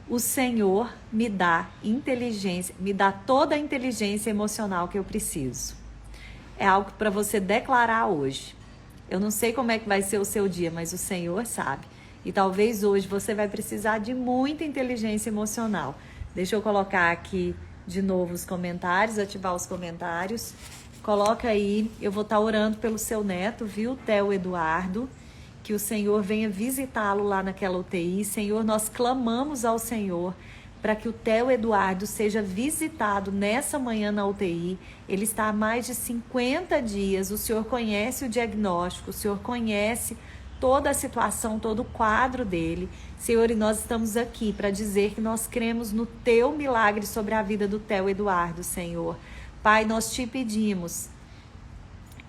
O Senhor me dá inteligência, me dá toda a inteligência emocional que eu preciso. é algo para você declarar hoje. Eu não sei como é que vai ser o seu dia, mas o Senhor sabe. E talvez hoje você vai precisar de muita inteligência emocional. Deixa eu colocar aqui de novo os comentários, ativar os comentários. Coloca aí, eu vou estar orando pelo seu neto, viu, Theo Eduardo? Que o Senhor venha visitá-lo lá naquela UTI. Senhor, nós clamamos ao Senhor para que o Theo Eduardo seja visitado nessa manhã na UTI. Ele está há mais de 50 dias, o Senhor conhece o diagnóstico, o Senhor conhece toda a situação, todo o quadro dele. Senhor, e nós estamos aqui para dizer que nós cremos no Teu milagre sobre a vida do Theo Eduardo, Senhor. Pai, nós te pedimos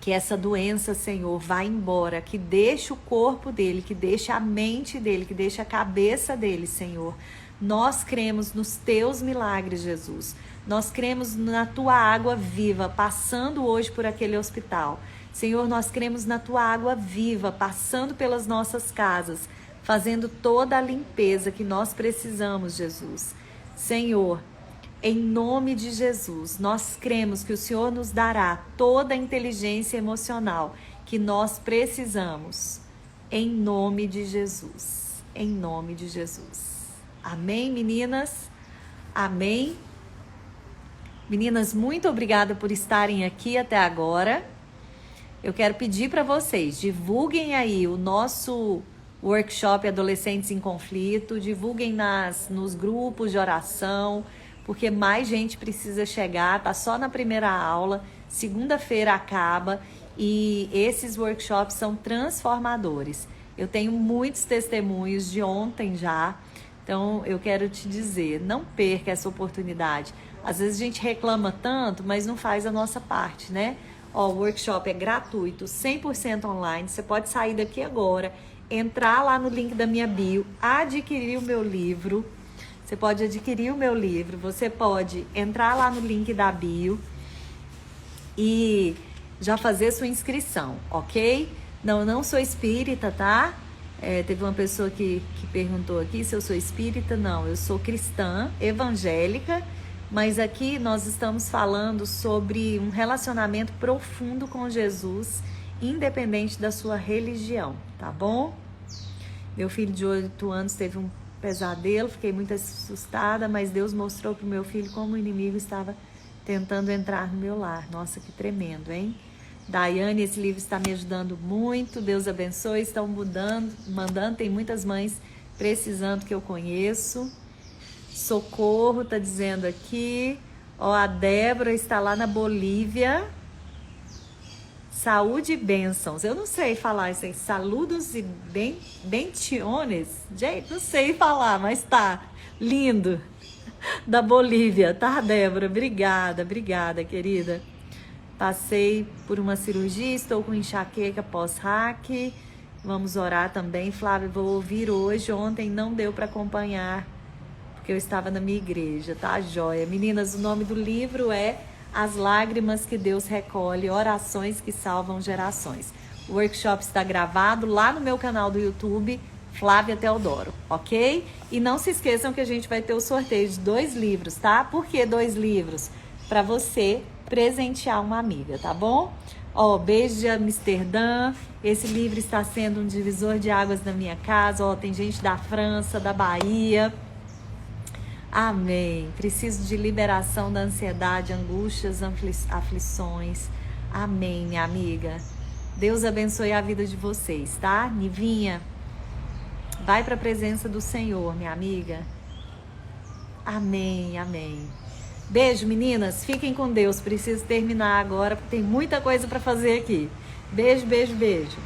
que essa doença, Senhor, vá embora, que deixe o corpo dele, que deixe a mente dele, que deixe a cabeça dele, Senhor. Nós cremos nos Teus milagres, Jesus. Nós cremos na Tua água viva, passando hoje por aquele hospital. Senhor, nós cremos na Tua água viva, passando pelas nossas casas, fazendo toda a limpeza que nós precisamos, Jesus. Senhor, em nome de Jesus, nós cremos que o Senhor nos dará toda a inteligência emocional que nós precisamos. Em nome de Jesus. Em nome de Jesus. Amém, meninas? Amém? Meninas, muito obrigada por estarem aqui até agora. Eu quero pedir para vocês, divulguem aí o nosso workshop Adolescentes em Conflito, divulguem nos grupos de oração, porque mais gente precisa chegar, tá só na primeira aula, segunda-feira acaba e esses workshops são transformadores. Eu tenho muitos testemunhos de ontem já, então eu quero te dizer, não perca essa oportunidade. Às vezes a gente reclama tanto, mas não faz a nossa parte, né? Ó, o workshop é gratuito, 100% online, você pode sair daqui agora, entrar lá no link da minha bio, adquirir o meu livro. Você pode adquirir o meu livro, você pode entrar lá no link da bio e já fazer sua inscrição, ok? Não, eu não sou espírita, tá? Teve uma pessoa que perguntou aqui se eu sou espírita. Não, eu sou cristã, evangélica, mas aqui nós estamos falando sobre um relacionamento profundo com Jesus, independente da sua religião, tá bom? Meu filho de 8 anos teve um pesadelo, fiquei muito assustada, mas Deus mostrou para o meu filho como o inimigo estava tentando entrar no meu lar. Nossa, que tremendo, hein? Daiane, esse livro está me ajudando muito, Deus abençoe, estão mandando, tem muitas mães precisando que eu conheço. Socorro, tá dizendo aqui, ó, a Débora está lá na Bolívia. Saúde e bênçãos. Eu não sei falar isso aí. Saludos e bentiones. Gente, não sei falar, mas tá lindo. Da Bolívia, tá, Débora? Obrigada, querida. Passei por uma cirurgia, estou com enxaqueca pós-hack. Vamos orar também. Flávia, vou ouvir hoje. Ontem não deu para acompanhar, porque eu estava na minha igreja, tá, joia? Meninas, o nome do livro é As Lágrimas que Deus Recolhe, Orações que Salvam Gerações. O workshop está gravado lá no meu canal do YouTube, Flávia Teodoro, ok? E não se esqueçam que a gente vai ter o sorteio de 2 livros, tá? Por que 2 livros? Para você presentear uma amiga, tá bom? Ó, beijo de Amsterdã. Esse livro está sendo um divisor de águas na minha casa. Ó, tem gente da França, da Bahia. Amém. Preciso de liberação da ansiedade, angústias, aflições. Amém, minha amiga. Deus abençoe a vida de vocês, tá? Nivinha, vai para a presença do Senhor, minha amiga. Amém, amém. Beijo, meninas. Fiquem com Deus. Preciso terminar agora, porque tem muita coisa para fazer aqui. Beijo, beijo, beijo.